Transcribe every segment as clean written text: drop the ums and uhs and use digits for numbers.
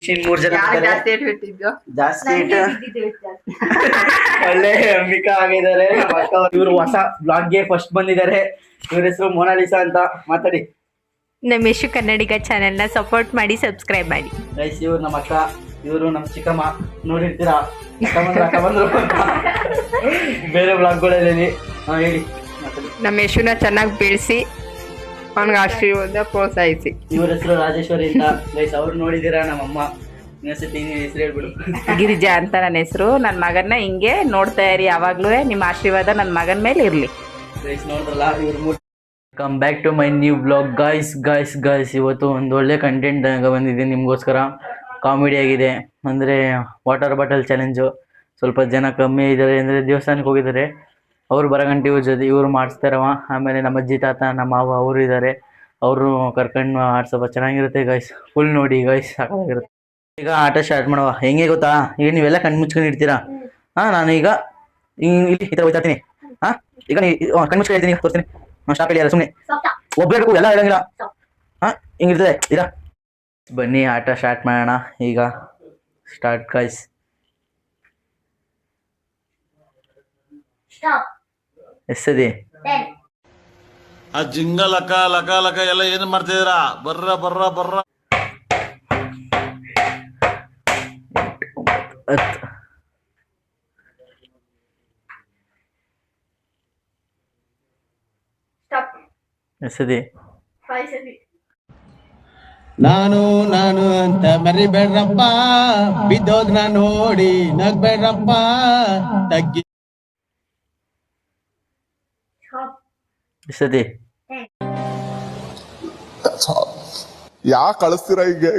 ಮೂರ್ ಜನ ಜಾಸ್ತಿ ಒಳ್ಳೆ ಅಂಬಿಕಾ ಆಗಿದ್ದಾರೆ. ಇವರು ಹೊಸ ಬ್ಲಾಗ್ಗೆ ಫಸ್ಟ್ ಬಂದಿದ್ದಾರೆ. ಇವ್ರ ಹೆಸರು ಮೊನಾಲಿಸಾ ಅಂತ. ಮಾತಾಡಿ. ನಮ್ಮ ಯಶು ಕನ್ನಡಿಗ ಚಾನೆಲ್ನ ಸಪೋರ್ಟ್ ಮಾಡಿ, ಸಬ್ಸ್ಕ್ರೈಬ್ ಮಾಡಿ ಗೈಸ್. ಇವ್ರು ನಮ್ಮ ಅಕ್ಕ, ಇವರು ನಮ್ಮ ಚಿಕ್ಕಮ್ಮ. ನೋಡಿರ್ತೀರಾ ಅಕ್ಕ ಬಂದ್ರು ಬೇರೆ ಬ್ಲಾಗ್ಗಳಲ್ಲಿ. ಹೇಳಿ. ನಮ್ಮ ಯಶುನ ಚೆನ್ನಾಗಿ ಬೆಳೆಸಿ ಅವನಿಗೆ ಆಶೀರ್ವಾದ ಪ್ರೋತ್ಸಾಹಿಸಿ. ಇವ್ರ ಹೆಸರು ರಾಜೇಶ್ವರಿ ಅಂತ. ಗೈಸ್ ಅವ್ರು ನೋಡಿದ್ದೀರಾ ನಮ್ಮಮ್ಮ. ಇನ್ನೊಂದ್ಸತಿ ಹೆಸರು ಹೇಳ್ಬಿಡು. ಗಿರಿಜಾ ಅಂತ ನನ್ನ ಹೆಸರು. ನನ್ನ ಮಗನ್ನ ಹಿಂಗೆ ನೋಡ್ತಾ ಇರಿ ಯಾವಾಗ್ಲೂ. ನಿಮ್ಮ ಆಶೀರ್ವಾದ ನನ್ನ ಮಗನ ಮೇಲೆ ಇರ್ಲಿ. ಗೈಸ್ ನೋಡ್ರಲ್ಲ ಇವ್ರು. Come back to my new blog. Guys ಇವತ್ತು ಒಂದು ಒಳ್ಳೆ ಕಂಟೆಂಟ್ ಬಂದಿದ್ದೀನಿ ನಿಮಗೋಸ್ಕರ. ಕಾಮಿಡಿ ಆಗಿದೆ. ಅಂದರೆ ವಾಟರ್ ಬಾಟಲ್ ಚಾಲೆಂಜು. ಸ್ವಲ್ಪ ಜನ ಕಮ್ಮಿ ಇದ್ದಾರೆ ಅಂದರೆ ದೇವಸ್ಥಾನಕ್ಕೆ ಹೋಗಿದ್ದಾರೆ. ಅವರು ಬರಗಂಟೆ ಇವರು ಮಾಡಿಸ್ತಾರವ. ಆಮೇಲೆ ನಮ್ಮ ಅಜ್ಜಿ ತಾತ ನಮ್ಮ ಮಾವ ಅವರು ಇದ್ದಾರೆ. ಅವರು ಕರ್ಕೊಂಡು ಆಡ್ಸಪ್ಪ ಚೆನ್ನಾಗಿರುತ್ತೆ ಗೈಸ್. ಫುಲ್ ನೋಡಿ ಗೈಸ್, ಸಾಕಾಗಿರುತ್ತೆ. ಈಗ ಆಟ ಸ್ಟಾರ್ಟ್ ಮಾಡುವ. ಹೆಂಗೆ ಗೊತ್ತಾ, ಈಗ ನೀವೆಲ್ಲ ಕಣ್ಣು ಮುಚ್ಕೊಂಡು ಇಡ್ತೀರಾ. ನಾನು ಈಗ ಇಲ್ಲಿ ಈ ಥರ ಹೋಗ್ತಾ ಇರ್ತೀನಿ. ಈಗ ಕಣ್ಣು ಮುಚ್ಕೊಂಡು ಇರ್ತೀನಿ, ತೋರಿಸ್ತೀನಿ. ಸ್ಟಾಪ್ ಹೇಳಿ, ಸುಮ್ಮನೆ ಒಬ್ಬರೇ ಬೇಕು, ಎಲ್ಲ ಹೇಳಂಗಿಲ್ಲ. ಹಿಂಗಿರ್ತದೆ ಇದ. ಬನ್ನಿ ಆಟ ಸ್ಟಾರ್ಟ್ ಮಾಡೋಣ. ಈಗ ಸ್ಟಾರ್ಟ್ ಗೈಸ್. ಎಷ್ಟದಿ ಆ ಜಿಂಗ ಲಕ ಲಕ ಲಕ ಎಲ್ಲ ಏನ್ ಮಾಡ್ತಿದ್ದೀರಾ? ಬರ್ರ ಬರ್ರ ಬರ್ರ. 10 ಎಷ್ಟದಿ? ನಾನು ಅಂತ ಮರಿಬೇಡ್ರಪ್ಪ, ಬಿದ್ದೋದ್ನ ನೋಡಿ ನಗ್ಬೇಡ್ರಪ್ಪ, ತಗ್ಗಿ. ಎಷ್ಟದಿ? ಯಾಕೆ ಕಳಿಸ್ತೀರಾ ಹೀಗೆ?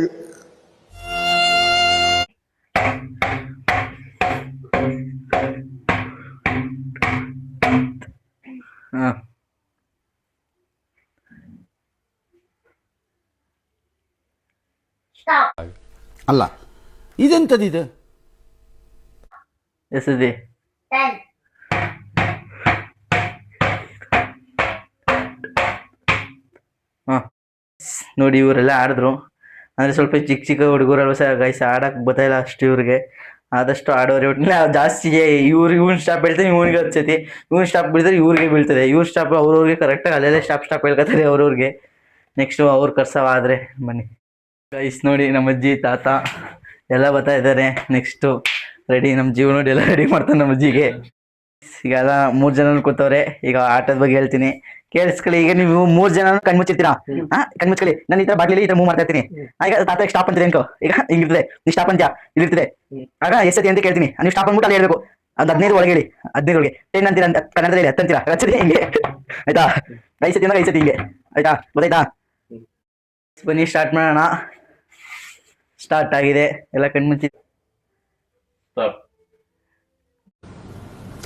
ಅಲ್ಲ, ಇದೆಂತದಿದೆ? ಎಷ್ಟದಿ? ನೋಡಿ ಇವರೆಲ್ಲ ಆಡಿದ್ರು. ಅಂದರೆ ಸ್ವಲ್ಪ ಚಿಕ್ಕ ಹುಡುಗರಲ್ಲ ಸಹ ಗೈಸ್, ಆಡಕ್ಕೆ ಗೊತ್ತಾಯಿಲ್ಲ ಅಷ್ಟು ಇವ್ರಿಗೆ. ಆದಷ್ಟು ಆಡೋರು ಒಟ್ಟಿನ ಜಾಸ್ತಿ. ಇವ್ನು ಸ್ಟಾಪ್ ಹೇಳ್ತಾರೆ, ಇವ್ನಿಗೆ ಹಚ್ಚತಿ. ಇವ್ನು ಸ್ಟಾಪ್ ಬೀಳ್ತಾರೆ, ಇವ್ರಿಗೆ ಬೀಳ್ತದೆ. ಇವ್ರು ಸ್ಟಾಪ್ ಅವ್ರವ್ರಿಗೆ ಕರೆಕ್ಟಾಗಿ ಅಲ್ಲೆಲ್ಲ ಸ್ಟಾಪ್ ಹೇಳ್ಕೊತಾರೆ ಅವ್ರವ್ರಿಗೆ. ನೆಕ್ಸ್ಟು ಅವ್ರು ಕರ್ಸವಾದರೆ ಬನ್ನಿ ಗೈಸ್. ನೋಡಿ ನಮ್ಮ ಅಜ್ಜಿ ತಾತ ಎಲ್ಲ ಬರ್ತಾ ಇದ್ದಾರೆ. ನೆಕ್ಸ್ಟು ರೆಡಿ ನಮ್ಮ ಜೀವ ನೋಡಿ ಎಲ್ಲ ರೆಡಿ ಮಾಡ್ತಾನೆ ನಮ್ಮ ಅಜ್ಜಿಗೆ. ಈಗ ಎಲ್ಲ 3 ಜನ ಕೂತವ್ರೆ. ಈಗ ಆಟದ ಬಗ್ಗೆ ಹೇಳ್ತೀನಿ, ಕೇಳಿಸ್ಕೊಳ್ಳಿ. ಈಗ ನೀವು 3 ಜನ ಕಣ್ಮುಚ್ಚಿರ್ತೀರಾ. ಕಣ್ಮುಚ್ಕೊಳ್ಳಿ. ನಾನು ಈ ತರ ಬಾಟ್ಲಿ ಈ ತರ ಮೂವ್ ಮಾಡ್ತಾ ಇರ್ತೀನಿ. ಈಗ ತಾತ ಸ್ಟಾಪ್ ಅಂತೀರಿ ಅನ್ಕೋ. ಈಗ ಹಿಂಗಿರ್ತದೆ, ನೀವು ಸ್ಟಾಪ್ ಅಂತ ಇಲ್ಲಿರ್ತದೆ. ಆಗ ಎಷ್ಟತಿ ಅಂತ ಕೇಳ್ತೀನಿ. ನೀವು ಸ್ಟಾಪ್ ಅಂದ್ಬಿಟ್ಟು ಅಲ್ಲಿ ಹೇಳ್ಬೇಕು. ಅದು 15 ಒಳಗೆ ಹೇಳಿ. 15 ಒಳಗೆ 10 ಅಂತೀರಾ ಅಂತ ಕನ್ನಡದಲ್ಲಿ 10 ಅಂತೀರಾ. ಹಚ್ಚದಿ ಹಿಂಗೆ ಆಯ್ತಾ? 5 ಸತಿ ಅಂದ್ರೆ 5 ಸತಿ ಹಿಂಗೆ ಆಯ್ತಾ? ಗೊತ್ತಾಯ್ತಾ? ಬನ್ನಿ ಸ್ಟಾರ್ಟ್ ಮಾಡೋಣ. ಸ್ಟಾರ್ಟ್ ಆಗಿದೆ. ಎಲ್ಲ ಕಣ್ಮುಚ್ಚಿ.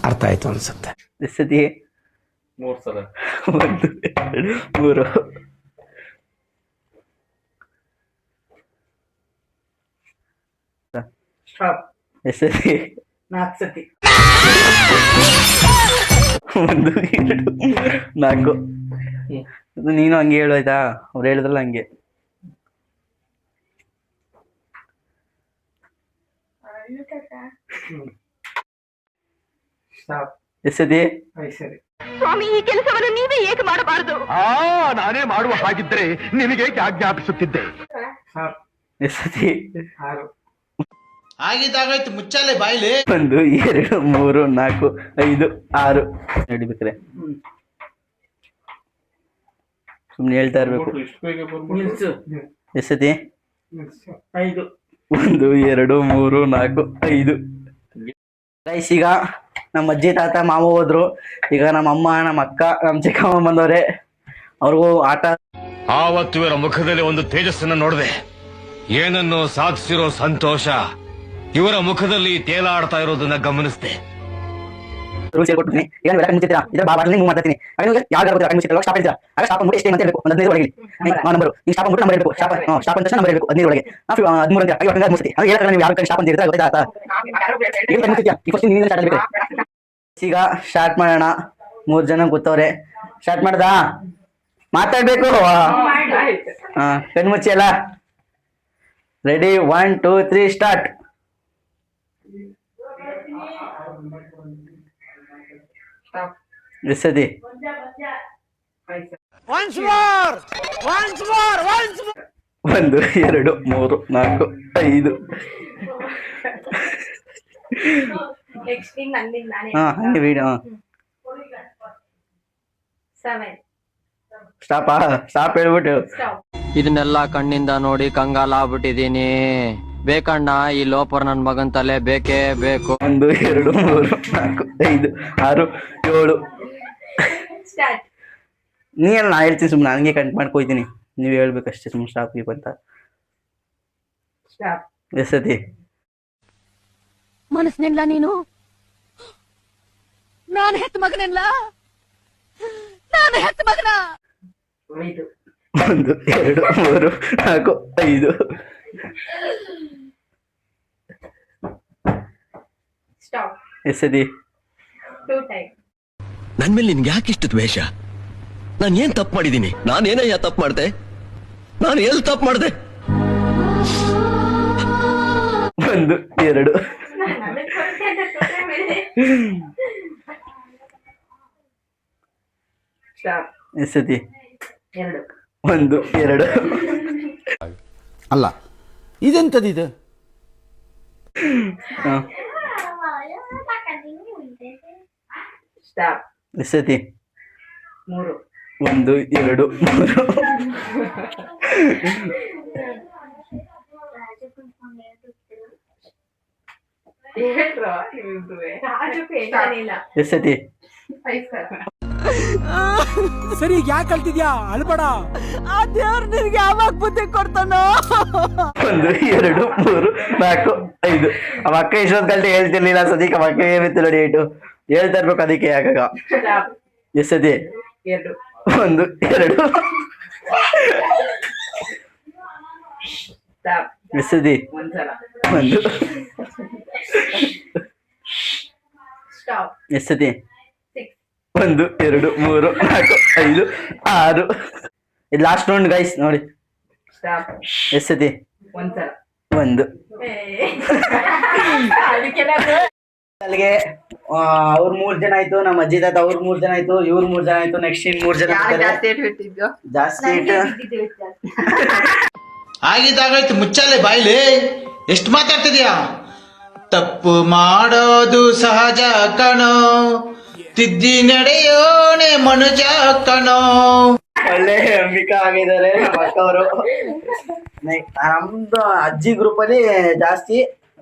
ಅರ್ಥ ಆಯ್ತು ಅನ್ಸುತ್ತೆ. ಎಷ್ಟತಿ? 3 ಸಲ. 1 2 3. ಎಷ್ಟತಿ? 4 ಸತಿ. 1 2 4. ನೀನು ಹಂಗೆ ಹೇಳು ಆಯ್ತಾ? ಅವ್ರು ಹೇಳಿದ್ರಲ್ಲ ಹಂಗೆ. ಎಷ್ಟತಿ? ಸ್ವಾಮಿ, ಈ ಕೆಲಸವನ್ನು ನೀವೇ ಏಕೆ ಮಾಡಬಾರದು? ನಾನೇ ಮಾಡುವ ಹಾಗಿದ್ರೆ ನಿನಗೆ ಆಜ್ಞಾಪಿಸುತ್ತಿದ್ದೆ. ಎಷ್ಟತಿ? 6. ಆಗಿದ್ದಾಗಾಯ್ತು, ಮುಚ್ಚಾಲೆ ಬಾಯ್ಲಿ. 1 2 3 4 5 6 ನಡಿಬೇಕ್ರೆ. ಸುಮ್ನೆ ಹೇಳ್ತಾ ಇರ್ಬೇಕು. ನಿಲ್ಸು. ಎಷ್ಟತಿ? 5. 1 2 3 4 5. ಗೈಸ್, ಈಗ ನಮ್ಮ ಅಜ್ಜಿ ತಾತ ಮಾವ ಹೋದ್ರು. ಈಗ ನಮ್ಮ ಅಮ್ಮ, ನಮ್ಮ ಅಕ್ಕ, ನಮ್ಮ ಚಿಕ್ಕಮ್ಮ ಬಂದವ್ರೆ. ಅವ್ರಿಗೂ ಆಟ. ಆವತ್ತು ಇವರ ಮುಖದಲ್ಲಿ ಒಂದು ತೇಜಸ್ಸನ್ನು ನೋಡಿದೆ. ಏನನ್ನು ಸಾಧಿಸಿರೋ ಸಂತೋಷ ಇವರ ಮುಖದಲ್ಲಿ ತೇಲಾಡ್ತಾ ಇರೋದನ್ನ ಗಮನಿಸಿದೆ. ರೂಲ್ಸ್ ಹೇಳ್ಕೊಡ್ತೀನಿ. ಈಗ ನೀವು ಮುಚ್ಚಿರ್ತೀರಾ, ಇದ್ರ ಬಾಟ್ಲಿ ಮೂವ್ ಮಾಡ್ತೀನಿ. ಆಗ ನೀವು ಯಾರು ಮುಚ್ಚಿರ್ತೀರ ಸ್ಟಾಪ್ ಹೇಳ್ತೀರಾ. ಆಗ ಸ್ಟಾಪ್ ಅಂದ್ಬಿಟ್ಟು ಎಷ್ಟು ಅಂತ ಹೇಳ್ಬೇಕು. ಒಂದು 15 ಒಳಗೆ ನಂಬರ್. ಈಗ ಸ್ಟಾಪ್ ಅಂದ್ಬಿಟ್ಟು ನಂಬರ್ ಹೇಳ್ಬೇಕು. ಸ್ಟಾಪ್ ಅಂತ ನಂಬರ್ ಹೇಳ್ಬೇಕು. 15 ಒಳಗೆ 13 ಅಂತ ಆಗ 15 ಮುಚ್ಚಿರ್ತೀವಿ. ಆಗ ಹೇಳಕ್ಕೆ ನೀವು ಯಾರು ಸ್ಟಾಪ್ ಅಂತ ಇರ್ತಾರೆ ಗೊತ್ತಾಯ್ತಾ? ಈಗ ಮುಚ್ಚಿರ್ತೀಯ. ಈ ಫಸ್ಟ್ ನಿನ್ನ ಸ್ಟಾರ್ಟ್ ಆಗಬೇಕು. ಈಗ ಸ್ಟಾರ್ಟ್ ಮಾಡೋಣ. 3 ಜನ ಕೂತವ್ರೆ. ಸ್ಟಾರ್ಟ್ ಮಾಡ್ದಾ? ಮಾತಾಡ್ಬೇಕು. ಕಣ್ಮುಚ್ಚಿ ಅಲ್ಲ. Ready 1 2 3 start. ಎಸದಿ 1 2 3 4 5. ನೆಕ್ಸ್ಟ್ ನಂದಿನ ನಾನೇ ಹಾ ಹಂಗೆ ವಿಡಿಯೋ ಸ್ಟಾಪ್ ಹೇಳ್ಬಿಟ್ಟು ಇದನ್ನೆಲ್ಲ ಕಣ್ಣಿಂದ ನೋಡಿ ಕಂಗಾಲಾಗ್ಬಿಟ್ಟಿದೀನಿ. ಬೇಕಣ್ಣ ಈ ಲೋಪರ್ ನನ್ ಮಗನ್ ತಲೆ ಬೇಕೇ ಬೇಕು. 1 2 3 4 5 6 7. ಸ್ಟಾರ್ಟ್. ನೀ ಎಲ್ಲ ನಾ ಹೇಳ್ತೀನಿ ಸುಮ್ಮನೆ ಹಂಗೆ ಕಂಟ್ ಮಾಡ್ಕೊಯ್ತೀನಿ. ನೀವು ಹೇಳ್ಬೇಕಷ್ಟೇ ಸುಮ್ಮನೆ ಸ್ಟಾಪ್ ಗೀಪ್ ಅಂತ. ಸ್ಟಾಪ್. ಎಸತಿ ಮನಸ್ನೆಲ್ಲ ನೀನು ನಾನು ಹೆತ್ತ ಮಗನೆಲ್ಲ ನಾನು ಹೆತ್ತ ಮಗನ 5 1 2 3 4 5. ಸ್ಟಾಪ್. ಎಸದಿ 2 ಟೈಮ್. ನನ್ ಮೇಲೆ ನಿನ್ಗೆ ಯಾಕಿಷ್ಟು ದ್ವೇಷ? ನಾನು ಏನ್ ತಪ್ಪು ಮಾಡಿದೀನಿ? ನಾನೇನಯ್ಯ ತಪ್ಪು ಮಾಡ್ದೆ? ನಾನು ಎಲ್ಲಿ ತಪ್ಪು ಮಾಡ್ದೆ? 1 2. ಸ್ಟಾಪ್. ಎಸದಿ 2. 1 2. ಅಲ್ಲ ಇದೆಂತದಿದು? ಸ್ಟಾಪ್. ಎಸದಿ 3. 1 2 3. ಹೇಳ್ರೋ ನೀವಿಬ್ರುವೆ. ರಾಜು ಪೇಟನಿಲ್ಲ. ಎಸದಿ 5 ಸರ್. ಸರಿ ಯಾಕೆ ಕಲ್ತಿದ್ಯಾ? ಅಳ್ಬೇಡ. ಆ ದೇವ್ರು ನಿನ್ಗೆ ಯಾವಾಗ ಬುದ್ಧಿ ಕೊಡ್ತಾನೋ? 1 2 3 4 5. ಅವ ಅಕ್ಕ ಎಷ್ಟೊತ್ತು ಗಂಟೆ ಹೇಳ್ತಿರ್ಲಿಲ್ಲ ಸದ್ಯಕ್ಕೆ ಅವ ಅಕ್ಕ ಏನಿತ್ತು ನೋಡಿ ಏಟು ಹೇಳ್ತಾ ಇರ್ಬೇಕು ಅದಕ್ಕೆ ಯಾಕಾಗ. ಸ್ಟಾಪ್. ಎಸದಿ 2. 1 2. ಸ್ಟಾಪ್. ಎಸದಿ ಒಂದ್ಸಲ. 1. ಸ್ಟಾಪ್. ಎಸದಿ 6. 1 2 3 4 5 6. ಇದು ಲಾಸ್ಟ್ ರೌಂಡ್ ಗೈಸ್ ನೋಡಿ. ಸ್ಟಾಪ್. ಎಸದಿ ಒಂದ್ಸಲ. 1. ಅದಕ್ಕೆಲ್ಲ ಅಲ್ಲಿಗೆ ಅವ್ರ 3 ಜನ ಆಯ್ತು, ನಮ್ಮ ಅಜ್ಜಿ ತಾತ ಅವ್ರ 3 ಜನ ಆಯ್ತು, ಇವ್ರ 3 ಜನ ಆಯ್ತು. ನೆಕ್ಸ್ಟ್ ಇನ್ 3 ಜನ ಯಾರು ಬರ್ತಾರೆ. ಜಾಸ್ತಿ ಇಟ್ಟಿದ್ದು? ಜಾಸ್ತಿ ಇಟ್ಟು ಆಗಿದ್ದಾಗಾಯ್ತು ಮುಚ್ಚಾಲೆ ಬಾಯ್ಲಿ. ಎಷ್ಟು ಮಾತಾಡ್ತಿದ್ಯಾ? ತಪ್ಪು ಮಾಡೋದು ಸಹಜ ಕಣೋ, ತಿದ್ದಿ ನಡೆಯೋನೆ ಮನುಜ ಕಣೋ. ಒಳ್ಳೆ ಅಂಬಿಕಾ ಆಗಿದ್ದಾರೆ ನಮ್ಮ ಅಕ್ಕವರು. ನಮ್ದು ಅಜ್ಜಿ ಗ್ರೂಪ್ ಅಲ್ಲಿ ಜಾಸ್ತಿ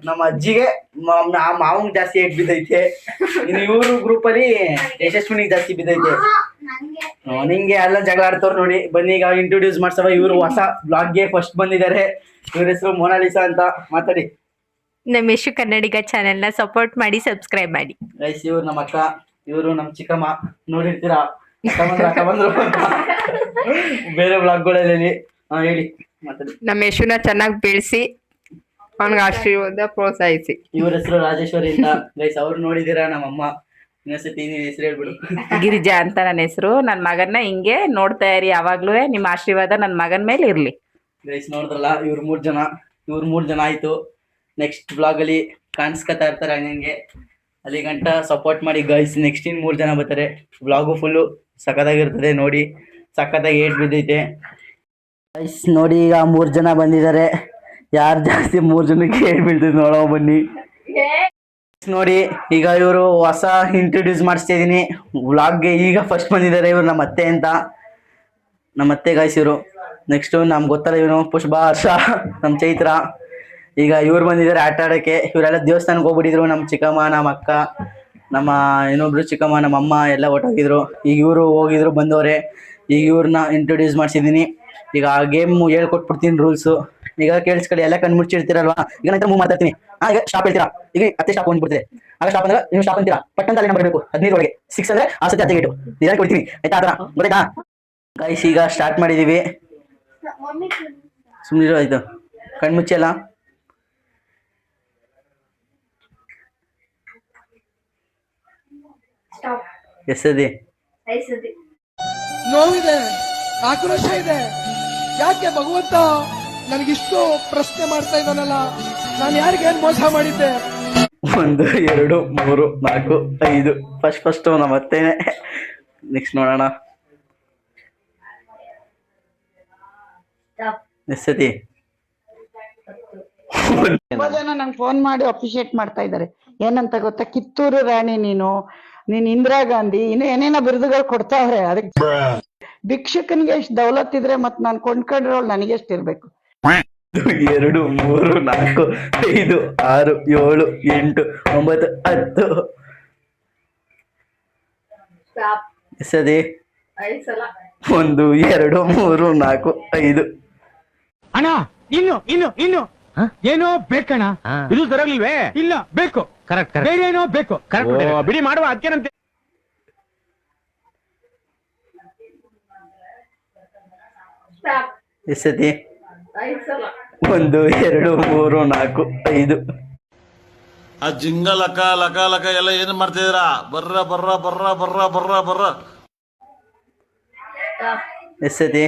ನಮ್ಮ ಅಜ್ಜಿಗೆ ಮಾವಂಗ್ ಜಾಸ್ತಿ ಏಟ್ ಬಿದ್ದೈತೆ. ಇನ್ನು ಇವ್ರ ಗ್ರೂಪ್ ಅಲ್ಲಿ ಯಶಸ್ವಿನಿಗೆ ಜಾಸ್ತಿ ಬಿದ್ದೈತೆ. ನಿಂಗೆ ಎಲ್ಲ ಜಗಳ ಆಡ್ತವ್ರು ನೋಡಿ. ಬನ್ನಿ ಈಗ ಇಂಟ್ರೊಡ್ಯೂಸ್ ಮಾಡ್ಸವ. ಇವರು ಹೊಸ ಬ್ಲಾಗ್ಗೆ ಫಸ್ಟ್ ಬಂದಿದ್ದಾರೆ. ಇವ್ರ ಹೆಸರು ಮೊನಾಲಿಸಾ ಅಂತ. ಮಾತಾಡಿ. ನಮ್ಮ ಯಶು ಕನ್ನಡಿಗ ಚಾನೆಲ್ನ ಸಪೋರ್ಟ್ ಮಾಡಿ, ಸಬ್ಸ್ಕ್ರೈಬ್ ಮಾಡಿ. ಗೈಸ್ ಇವ್ರು ನಮ್ಮ ಅಕ್ಕ, ಇವರು ನಮ್ಮ ಚಿಕ್ಕಮ್ಮ. ನೋಡಿರ್ತೀರಾ ಅಕ್ಕ ಬಂದ್ರು ಅಂತ ಬೇರೆ ಬ್ಲಾಗ್ಗಳಲ್ಲಿ. ಹೇಳಿ ಮಾತಾಡಿ. ನಮ್ಮ ಯಶುನ ಚೆನ್ನಾಗಿ ಬೆಳೆಸಿ ಅವನಿಗೆ ಆಶೀರ್ವಾದ ಪ್ರೋತ್ಸಾಹಿಸಿ. ಇವ್ರ ಹೆಸರು ರಾಜೇಶ್ವರಿ ಅಂತ. ಗೈಸ್ ಅವ್ರು ನೋಡಿದೀರಾ ನಮ್ಮಮ್ಮ. ಇನ್ನೊಂದ್ಸತಿ ನೀನ್ ಹೆಸರು ಹೇಳ್ಬಿಡು. ಗಿರಿಜಾ ಅಂತ ನನ್ನ ಹೆಸರು. ನನ್ನ ಮಗನ್ನ ಹಿಂಗೆ ನೋಡ್ತಾ ಇರಿ ಯಾವಾಗ್ಲೂ. ನಿಮ್ಮ ಆಶೀರ್ವಾದ ನನ್ನ ಮಗನ ಮೇಲೆ ಇರ್ಲಿ. ಗೈಸ್ ನೋಡಿದ್ರಲ್ಲ ಇವ್ರು 3 ಜನ ಆಯ್ತು. ನೆಕ್ಸ್ಟ್ ಬ್ಲಾಗ್ ಅಲ್ಲಿ ಕಾಣಿಸ್ಕೊತಾ ಇರ್ತಾರೆ ಹಂಗಂಗೆ. ಅಲ್ಲಿ ಗಂಟ ಸಪೋರ್ಟ್ ಮಾಡಿ ಗೈಸ್. ನೆಕ್ಸ್ಟ್ ಇನ್ 3 ಜನ ಬರ್ತಾರೆ. ಬ್ಲಾಗು ಫುಲ್ಲು ಸಖತ್ತಾಗಿರ್ತದೆ ನೋಡಿ. ಸಖತ್ತಾಗಿ ಏಟ್ ಬಿದ್ದೈತೆ ಗೈಸ್. ನೋಡಿ ಈಗ 3 ಜನ ಬಂದಿದ್ದಾರೆ. ಯಾರು ಜಾಸ್ತಿ 3 ಜನಕ್ಕೆ ಏಟ್ ಬೀಳ್ತದೆ ನೋಡೋ ಬನ್ನಿ. ನೋಡಿ ಈಗ ಇವರು ಹೊಸ ಇಂಟ್ರೊಡ್ಯೂಸ್ ಮಾಡಿಸ್ತಾ ಇದೀನಿ ವ್ಲಾಗ್ಗೆ. ಈಗ ಫಸ್ಟ್ ಬಂದಿದ್ದಾರೆ ಇವ್ರು ನಮ್ಮ ಅತ್ತೆ ಅಂತ. ನಮ್ಮ ಅತ್ತೆ ಗೈಸ್ ಇವರು. ನೆಕ್ಸ್ಟ್ ನಮ್ಗೆ ಗೊತ್ತಲ್ಲ ಇವನು ಪುಷ್ಪ, ಹರ್ಷ, ನಮ್ಮ ಚೈತ್ರ. ಈಗ ಇವ್ರು ಬಂದಿದ್ದಾರೆ ಆಟ ಆಡೋಕ್ಕೆ. ಇವರೆಲ್ಲ ದೇವಸ್ಥಾನಕ್ಕೆ ಹೋಗ್ಬಿಟ್ಟಿದ್ರು. ನಮ್ಮ ಚಿಕ್ಕಮ್ಮ, ನಮ್ಮ ಅಕ್ಕ, ನಮ್ಮ ಇನ್ನೊಬ್ರು ಚಿಕ್ಕಮ್ಮ, ನಮ್ಮ ಅಮ್ಮ ಎಲ್ಲ ಒಟ್ಟೋಗಿದ್ರು. ಈಗ ಇವರು ಹೋಗಿದ್ರು, ಬಂದವರೆ. ಈಗ ಇವ್ರನ್ನ ಇಂಟ್ರೊಡ್ಯೂಸ್ ಮಾಡಿಸಿದ್ದೀನಿ. ಈಗ ಆ ಗೇಮ್ ಹೇಳ್ಕೊಟ್ಬಿಡ್ತೀನಿ ರೂಲ್ಸು. ಈಗ ಕೇಳಿಸ್ಕೊಳ್ಳಿ. ಎಲ್ಲ ಕಣ್ಣು ಮುಚ್ಚಿರ್ತೀರಲ್ವಾ. ಈಗ ನಂತರ ಮೂವ್ ಮಾತಾಡ್ತೀನಿ. ಈಗ ಸ್ಟಾಪ್ ಹೇಳ್ತೀರಾ. ಈಗ ಅತ್ತೆ ಸ್ಟಾಪ್ ಬಂದ್ಬಿಡ್ತೀರಿ. ಆಗ ಸ್ಟಾಪ್ ಅಂದ್ರೆ ನೀವು ಸ್ಟಾಪ್ ಅಂತೀರಾ. ಪಟ್ಟಂತ ಅಲ್ಲಿ ಬರಬೇಕು 15 ಒಳಗೆ. 6 ಅಂದ್ರೆ ಆ ಸತಿ ಅತ್ತೆ ಗೇಟು ಇದಕ್ಕೆ ಕೊಡ್ತೀನಿ. ಆಯ್ತಾ? ಆ ಥರ ಗೊತ್ತಾಯ್ತಾ ಗೈಸ್? ಈಗ ಸ್ಟಾರ್ಟ್ ಮಾಡಿದ್ದೀವಿ. ಸುಮ್ಮನಿರೋ ಆಯ್ತು. ಕಣ್ಣು ಮುಚ್ಚಲ್ಲ. ಎಸದಿ ನೋವಿದೆ, ಆಕ್ರೋಶ ಇದೆ. ಯಾಕೆ ಭಗವಂತ ನನಗಿಷ್ಟು ಪ್ರಶ್ನೆ ಮಾಡ್ತಾ ಇದ್ದಾನಲ್ಲ, ನಾನು ಯಾರಿಗೇನ್ ಮೋಸ ಮಾಡಿದ್ದೆ? 1 2 3 4 5 ಫಸ್ಟ್ ನಮ್ಮ ಮತ್ತೇನೆ. ನೆಕ್ಸ್ಟ್ ನೋಡೋಣ ಎಷ್ಟತಿ. ತುಂಬಾ ಜನ ನಂಗೆ ಫೋನ್ ಮಾಡಿ ಅಪ್ರಿಶಿಯೇಟ್ ಮಾಡ್ತಾ ಇದ್ದಾರೆ. ಏನಂತ ಗೊತ್ತಾ, ಕಿತ್ತೂರು ರಾಣಿ ನೀನು ಇಂದಿರಾ ಗಾಂಧಿ ಇನ್ನು ಏನೇನೋ ಬಿರುದುಗಳು ಕೊಡ್ತಾವ್ರೆ. ಅದಕ್ಕೆ ಭಿಕ್ಷಕನಿಗೆ ಎಷ್ಟು ದೌಲತ್ ಇದ್ರೆ ಮತ್ ನಾನು ಕೊಂಡ್ಕೊಂಡಿರೋಳು ನನಗೆ ಎಷ್ಟು ಇರ್ಬೇಕು? 2 3 4 5 6 7 8 9 10 ಎಷ್ಟತಿ. 1 2 3 4 5. ಅಣ್ಣ ಇನ್ನು ಏನೋ ಬೇಕಣ್ಣ? ಇದು ಸರಿಯಾಗಿಲ್ವೇ? ಇಲ್ಲ ಬೇಕು, ಕರೆಕ್ಟ್. ಬೇರೆ ಏನೋ ಬೇಕು, ಕರೆಕ್ಟ್. ಬಿಡಿ ಮಾಡುವ, ಅದಕ್ಕೇನಂತೆ. ಎಷ್ಟತಿ. 1 2 3 4 5. ಆ ಜಿಂಗ ಲಕ ಲಕ ಲಕ ಎಲ್ಲ ಏನ್ ಮಾಡ್ತಿದ್ದೀರಾ? ಬರ್ರ ಬರ್ರ ಬರ್ರ ಬರ್ರ ಬರ್ರ ಬರ್ರ. ಎಷ್ಟತಿ.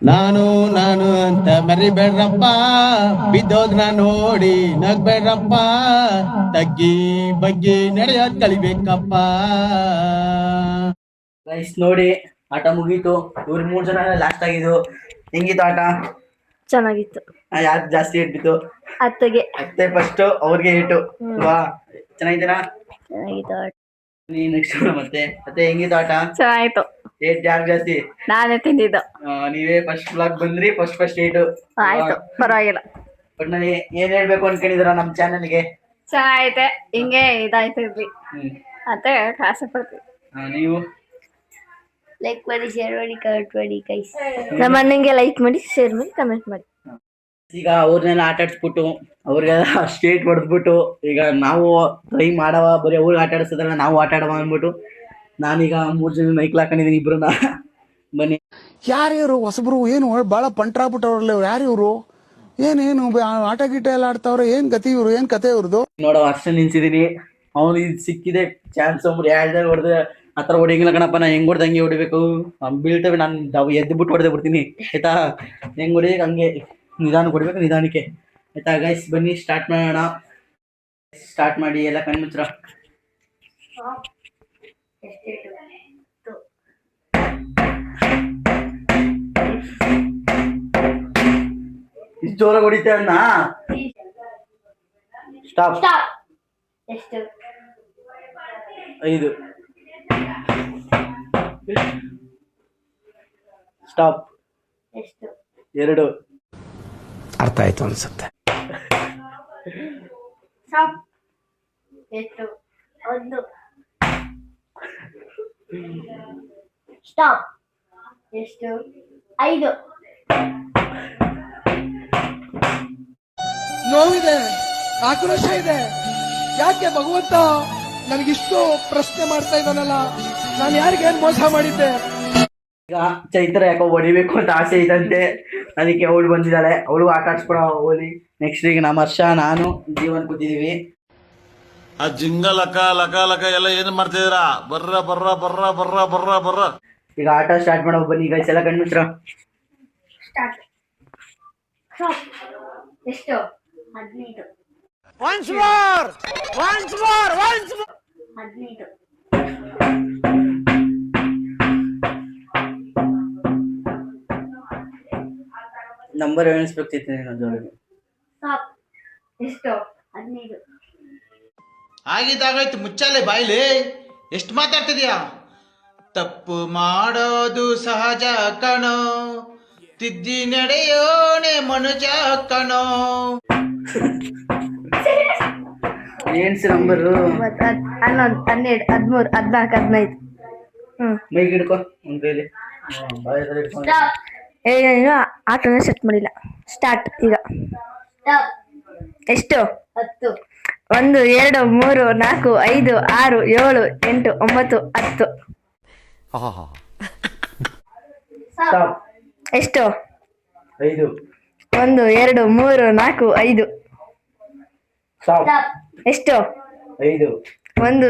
ನಾನು ಅಂತ ಮರಿಬೇಡ್ರಪ್ಪ, ಬಿದ್ದೋದ್ನ ನೋಡಿ ನಗ್ಬೇಡ್ರಪ್ಪ, ತಗ್ಗಿ ಬಗ್ಗಿ ನಡೆಯೋದ್ ಕಲಿಬೇಕಪ್ಪ. ಗೈಸ್ ನೋಡಿ, ಆಟ ಮುಗೀತು. ಇವ್ರು 3 ಜನ ಲಾಸ್ಟ್ ಆಗಿದ್ದು. ಹೆಂಗಿತ್ತು ಆಟ? ಚೆನ್ನಾಗಿತ್ತು. ಯಾರು ಜಾಸ್ತಿ ಇಟ್ಬಿತ್ತು? ಅತ್ತಗೆ ಅತ್ತೆ ಫಸ್ಟ್, ಅವ್ರಿಗೆ ಇಟ್ಟು ಅಲ್ವಾ? ಚೆನ್ನಾಗಿದ್ದೀರಾ? ಚೆನ್ನಾಗಿತ್ತು. ನೀ ನೆಕ್ಸ್ಟ್ ಮತ್ತೆ ಮತ್ತೆ ಹೆಂಗಿತ್ತು ಆಟ? ಚೆನ್ನಾಗಿತ್ತು. ಏಟ್ ಯಾರು ಜಾಸ್ತಿ? ನಾನೇ ತಿಂದಿದ್ದು. ನೀವೇ ಫಸ್ಟ್ ಬ್ಲಾಗ್ ಬಂದ್ರಿ, ಫಸ್ಟ್ ಏಟು. ಆಯ್ತು, ಪರವಾಗಿಲ್ಲ. ಒಟ್ನಲ್ಲಿ ಏನ್ ಹೇಳ್ಬೇಕು ಅನ್ಕೊಂಡಿದ್ದೀರಾ ನಮ್ ಚಾನೆಲ್ಗೆ? ಚೆನ್ನಾಗೈತೆ, ಹಿಂಗೆ ಇದಾಯ್ತಿರ್ಲಿ ಮತ್ತೆ ಆಸೆ ಪಡ್ತೀವಿ. ನೀವು ಲೈಕ್ ಮಾಡಿ, ಶೇರ್ ಮಾಡಿ, ಕಮೆಂಟ್ ಮಾಡಿ ಗೈಸ್. ನಮ್ಮ ಅಣ್ಣಂಗೆ ಲೈಕ್ ಮಾಡಿ, ಶೇರ್ ಮಾಡಿ, ಕಮೆಂಟ್ ಮಾಡಿ. ಈಗ ಅವ್ರನ್ನೆಲ್ಲ ಆಟ ಆಡಿಸ್ಬಿಟ್ಟು ಅವ್ರಿಗೆಲ್ಲ ಸ್ಟೇಟ್ ಹೊಡೆದ್ಬಿಟ್ಟು ಈಗ ನಾವು ಟ್ರೈ ಮಾಡವ, ಬರೀ ಅವ್ರಿಗೆ ಆಟ ಆಡಿಸೋದಲ್ಲ ನಾವು ಆಟ ಆಡವ ಅಂದ್ಬಿಟ್ಟು ನಾನೀಗ 3 ಜನ ಮೈಕ್ಲ್ ಹಾಕೊಂಡಿದ್ದೀನಿ, ಇಬ್ರನ್ನ. ಬನ್ನಿ. ಯಾರು ಹೊಸಬ್ರು? ಏನು ಬಹಳ ಪಂಟ್ರಾಗ್ಬಿಟ್ಟವ್ರಲ್ಲ ಇವ್ರು. ಯಾರು ಇವ್ರು? ಏನೇನು ಆಟ ಗೀಟ ಎಲ್ಲ ಆಡ್ತಾವ್ರೆ? ಏನ್ ಗತಿ ಇವ್ರು? ಏನ್ ಕತೆ ಇವ್ರದ್ದು? ನೋಡೋ ಅರ್ಷನ್ ನಿಲ್ಸಿದೀನಿ. ಅವ್ನು ಇದು ಸಿಕ್ಕಿದೆ ಚಾನ್ಸ್. ಒಬ್ರು 2 ಜನ ಹೊಡೆದ್ರೆ ಆ ಥರ ಹೊಡಿಂಗಿಲ್ಲ ಕಣಪ್ಪ. ನಾ ಹೆಂಗ್ ಹೊಡೆದು ಹಂಗೆ ಹೊಡಿಬೇಕು. ಬೀಳ್ತೇವೆ, ನಾನು ಎದ್ದು ಬಿಟ್ಟು ಹೊಡೆದೇ ಬಿಡ್ತೀನಿ ಆಯ್ತಾ? ಹೆಂಗ್ ಹೊಡಿಬೇಕು ಹಂಗೆ ನಿಧಾನಕ್ಕೆ ಹೊಡಿಬೇಕು, ನಿಧಾನಕ್ಕೆ ಆಯ್ತಾ? ಗೈಸ್ ಬನ್ನಿ ಸ್ಟಾರ್ಟ್ ಮಾಡೋಣ. ಸ್ಟಾರ್ಟ್ ಮಾಡಿ, ಎಲ್ಲ ಕಣ್ಮುಚ್ರ. ಇಷ್ಟು ಜೋರಾಗಿ ಹೊಡಿತೇವೆ ಅಣ್ಣ. ಸ್ಟಾಪ್. 5. ಸ್ಟಾಪ್. 2. ಅರ್ಥ ಆಯ್ತು ಅನ್ಸುತ್ತೆ. ಸ್ಟಾಪ್. 5. ನೋವಿದೆ, ಆಕ್ರೋಶ ಇದೆ. ಯಾಕೆ ಭಗವಂತ ನನಗಿಷ್ಟು ಪ್ರಶ್ನೆ ಮಾಡ್ತಾ ಇದ್ದಾನಲ್ಲ, ನಾನು ಯಾರಿಗೇನ್ ಮೋಸ ಮಾಡಿದ್ದೆ? ಈಗ ಚೈತ್ರ ಯಾಕೋ ಹೊಡಿಬೇಕು ಅಂತ ಆಸೆ ಐತಂತೆ, ಅದಕ್ಕೆ ಅವಳು ಬಂದಿದ್ದಾಳೆ. ಅವಳು ಆಟ ಆಡ್ಸ್ಕೊಡ ಹೋಲಿ. ನೆಕ್ಸ್ಟ್ ಈಗ ನಮ್ಮ ಹರ್ಷ, ನಾನು, ಜೀವನ್ ಕೂತಿದೀವಿ. ಆ ಜಿಂಗ ಲಕ ಲಕ ಲಕ ಎಲ್ಲ ಏನ್ ಮಾಡ್ತಿದ್ದೀರಾ? ಬರ್ರ ಬರ್ರ ಬರ್ರ ಬರ್ರ ಬರ್ರ ಬರ್ರ. ಈಗ ಆಟ ಸ್ಟಾರ್ಟ್ ಮಾಡೋ ಬನ್ನಿ ಗೈಸ್, ಎಲ್ಲ ಕಣ್ಮುಚ್ರ. ಸ್ಟಾರ್ಟ್. ಎಷ್ಟು? 15. 15. ನಂಬರ್ ಎಣಿಸ್ಬೇಕಿತ್ತು ನೀನು ಜೋರಾಗಿ. ಎಷ್ಟು? 15. ಆಗಿದ್ದಾಗಾಯ್ತು, ಮುಚ್ಚಾಲೆ ಬಾಯ್ಲಿ. ಎಷ್ಟು ಮಾತಾಡ್ತಿದ್ಯಾ? ತಪ್ಪು ಮಾಡೋದು ಸಹಜ ಕಣೋ, ತಿದ್ದಿ ನಡೆಯೋನೆ ಮನುಜ ಕಣೋ. ಏನ್ಸಿ ನಂಬರು? 11, 12, 13, 14, 15. ಮೈಗೆ ಹಿಡ್ಕೊ ಒಂದ್ ಕೈಲಿ. ಏನು ಆಟನ ಸೆಟ್ ಮಾಡಿಲ್ಲ. ಸ್ಟಾರ್ಟ್ ಈಗ. ಎಷ್ಟು? 10. 1 2 3 4 5 6 7 8 9 10. ಸ್ಟಾಪ್. ಎಷ್ಟು? 5. 1 2 3 4 5. ಸ್ಟಾಪ್. ಎಷ್ಟು? 5. 1 2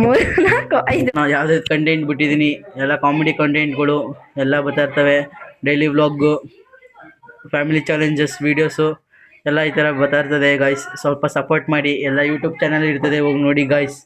3 4 5. ನಾವು ಯಾವ್ದು ಕಂಟೆಂಟ್ ಬಿಟ್ಟಿದೀನಿ, ಎಲ್ಲ ಕಾಮಿಡಿ ಕಂಟೆಂಟ್ಗಳು ಎಲ್ಲ ಬರ್ತಾ ಇರ್ತವೆ. Daily vlog, family challenges videos ಎಲ್ಲ ಈ ಥರ ಬರ್ತಾ ಇರ್ತದೆ ಗಾಯ್ಸ್. ಸ್ವಲ್ಪ ಸಪೋರ್ಟ್ ಮಾಡಿ. ಎಲ್ಲ ಯೂಟ್ಯೂಬ್ ಚಾನಲ್ ಇರ್ತದೆ, ಹೋಗಿ ನೋಡಿ ಗಾಯ್ಸ್.